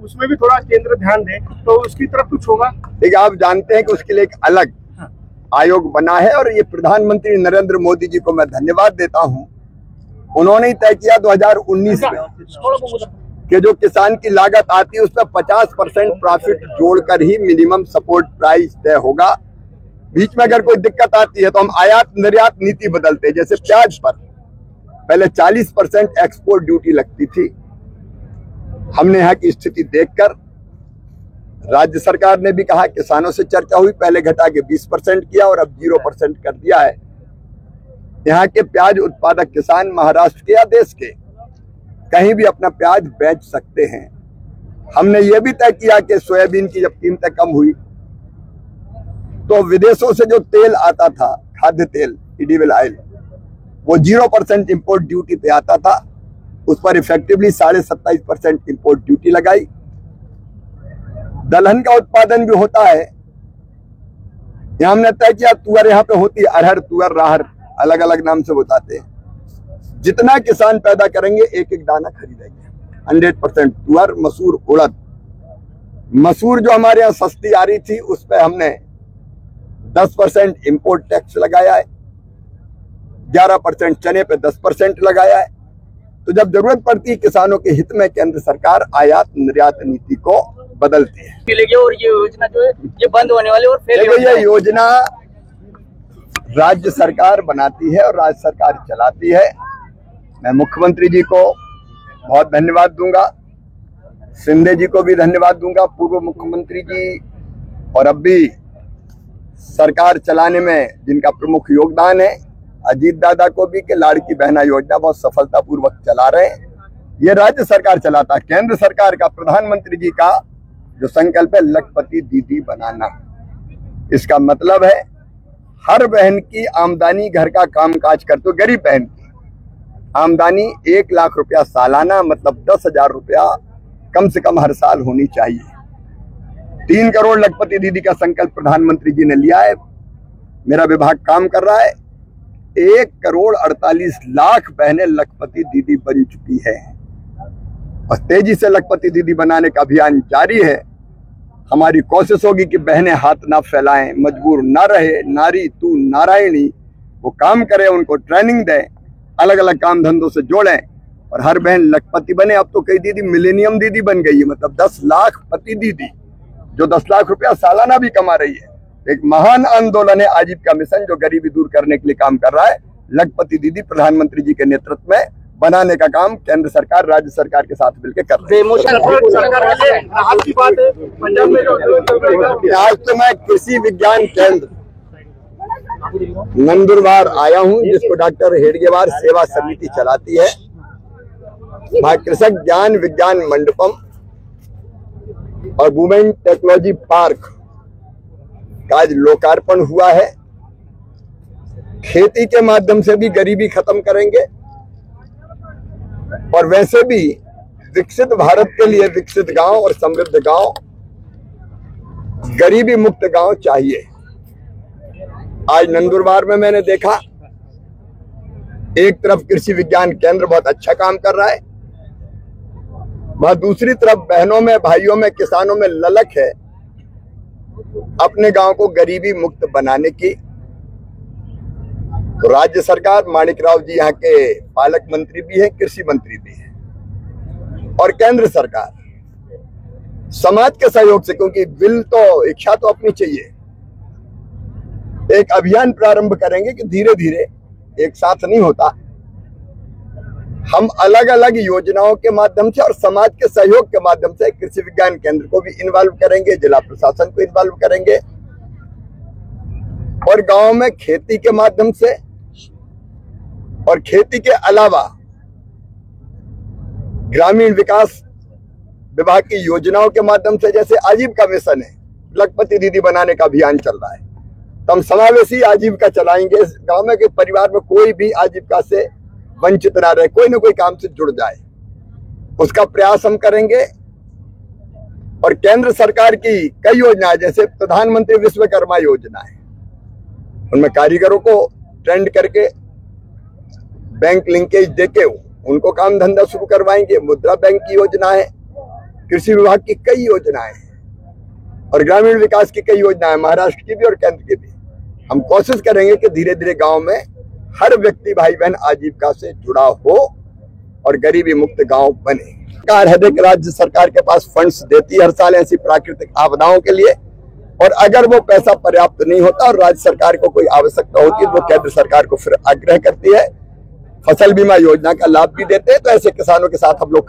उसमें भी थोड़ा केंद्र ध्यान दे तो उसकी तरफ कुछ होगा। देखिए, आप जानते हैं कि उसके लिए एक अलग आयोग बना है और ये प्रधानमंत्री नरेंद्र मोदी जी को मैं धन्यवाद देता हूं। उन्होंने ही तय किया 2019 में कि जो किसान की लागत आती है उसमें 50% प्रॉफिट जोड़कर ही मिनिमम सपोर्ट प्राइस तय होगा। बीच में अगर कोई दिक्कत आती है तो हम आयात निर्यात नीति बदलते हैं। जैसे प्याज पर पहले 40% एक्सपोर्ट ड्यूटी लगती थी। हमने यहाँ की स्थिति देखकर राज्य सरकार ने भी कहा, किसानों से चर्चा हुई, पहले घटा के 20% किया और अब 0% कर दिया है। यहाँ के प्याज उत्पादक किसान महाराष्ट्र के या देश के कहीं भी अपना प्याज बेच सकते हैं। हमने ये भी तय किया कि सोयाबीन की जब कीमतें कम हुई तो विदेशों से जो तेल आता था, खाद्य तेल, एडिबल ऑयल, वो 0% इंपोर्ट ड्यूटी पे आता था। उस पर इफेक्टिवली 27.5% इंपोर्ट ड्यूटी लगाई। दलहन का उत्पादन भी होता है। यहाँ हमने तय किया, तुअर यहाँ पे होती है, अरहर, तुअर, राहर, अलग अलग नाम से बताते हैं। जितना किसान पैदा करेंगे एक एक दाना खरीदेंगे। 100% तुअर, मसूर, उड़द। मसूर जो हमारे यहाँ सस्ती आ रही थी उस पर हमने 10% इंपोर्ट टैक्स लगाया है। 11% चने पे 10% लगाया है। तो जब जरूरत पड़ती है किसानों के हित में केंद्र सरकार आयात निर्यात नीति को बदलती है। और ये योजना जो है ये बंद होने वाली और फिर ये योजना राज्य सरकार बनाती है और राज्य सरकार चलाती है। मैं मुख्यमंत्री जी को बहुत धन्यवाद दूंगा, शिंदे जी को भी धन्यवाद दूंगा, पूर्व मुख्यमंत्री जी, और अब भी सरकार चलाने में जिनका प्रमुख योगदान है, अजीत दादा को भी, कि लाड़की बहना योजना बहुत सफलतापूर्वक चला रहे हैं। ये राज्य सरकार चलाता है। केंद्र सरकार का, प्रधानमंत्री जी का जो संकल्प है लखपति दीदी बनाना, इसका मतलब है हर बहन की आमदनी, घर का कामकाज करते, गरीब बहन की आमदनी 1 लाख रुपया सालाना, मतलब 10,000 रुपया कम से कम हर साल होनी चाहिए। 3 करोड़ लखपति दीदी का संकल्प प्रधानमंत्री जी ने लिया है। मेरा विभाग काम कर रहा है। 1 करोड़ 48 लाख बहनें लखपति दीदी बन चुकी है और तेजी से लखपति दीदी बनाने का अभियान जारी है। हमारी कोशिश होगी कि बहनें हाथ ना फैलाएं, मजबूर ना रहे। नारी तू नारायणी, वो काम करे, उनको ट्रेनिंग दें, अलग अलग काम धंधों से जोड़ें और हर बहन लखपति बने। अब तो कई दीदी मिलेनियम दीदी बन गई है, मतलब 10 लाख पति दीदी जो 10 लाख रुपया सालाना भी कमा रही है। एक महान आंदोलन है आजीविका मिशन जो गरीबी दूर करने के लिए काम कर रहा है। लखपति दीदी प्रधानमंत्री जी के नेतृत्व में बनाने का काम केंद्र सरकार राज्य सरकार के साथ मिलकर कर रही है। आज तो मैं कृषि विज्ञान केंद्र नंदुरबार आया हूं, जिसको डॉक्टर हेडगेवार सेवा समिति चलाती है। वहां कृषक ज्ञान विज्ञान मंडपम और वुमेन टेक्नोलॉजी पार्क का आज लोकार्पण हुआ है। खेती के माध्यम से भी गरीबी खत्म करेंगे और वैसे भी विकसित भारत के लिए विकसित गांव और समृद्ध गांव, गरीबी मुक्त गांव चाहिए। आज नंदुरबार में मैंने देखा, एक तरफ कृषि विज्ञान केंद्र बहुत अच्छा काम कर रहा है, वहां दूसरी तरफ बहनों में, भाइयों में, किसानों में ललक है अपने गांव को गरीबी मुक्त बनाने की। तो राज्य सरकार, माणिकराव जी यहाँ के पालक मंत्री भी हैं, कृषि मंत्री भी हैं, और केंद्र सरकार समाज के सहयोग से, क्योंकि विल तो, इच्छा तो अपनी चाहिए, एक अभियान प्रारंभ करेंगे कि धीरे धीरे, एक साथ नहीं होता, हम अलग अलग योजनाओं के माध्यम से और समाज के सहयोग के माध्यम से कृषि विज्ञान केंद्र को भी इन्वॉल्व करेंगे, जिला प्रशासन को इन्वॉल्व करेंगे और गांव में खेती के माध्यम से और खेती के अलावा ग्रामीण विकास विभाग की योजनाओं के माध्यम से, जैसे आजीविका मिशन है, लखपति दीदी बनाने का अभियान चल रहा है, तो हम समावेशी आजीविका चलाएंगे। गांव में के परिवार में कोई भी आजीविका से वंचित ना रहे, कोई ना कोई काम से जुड़ जाए, उसका प्रयास हम करेंगे। और केंद्र सरकार की कई योजनाएं, जैसे प्रधानमंत्री विश्वकर्मा योजना है, उनमें कारीगरों को ट्रेंड करके बैंक लिंकेज देके उनको काम धंधा शुरू करवाएंगे। मुद्रा बैंक की योजना है, कृषि विभाग की कई योजनाएं हैं और ग्रामीण विकास की कई योजनाएं, महाराष्ट्र की भी और केंद्र की भी। हम कोशिश करेंगे कि धीरे धीरे गांव में हर व्यक्ति भाई बहन आजीविका से जुड़ा हो और गरीबी मुक्त गांव बने। सरकार है कि राज्य सरकार के पास फंड्स देती है हर साल ऐसी प्राकृतिक आपदाओं के लिए, और अगर वो पैसा पर्याप्त नहीं होता और राज्य सरकार को कोई आवश्यकता होती है तो केंद्र सरकार को फिर आग्रह करती है, फसल बीमा योजना का लाभ भी देते हैं। तो ऐसे किसानों के साथ हम लोग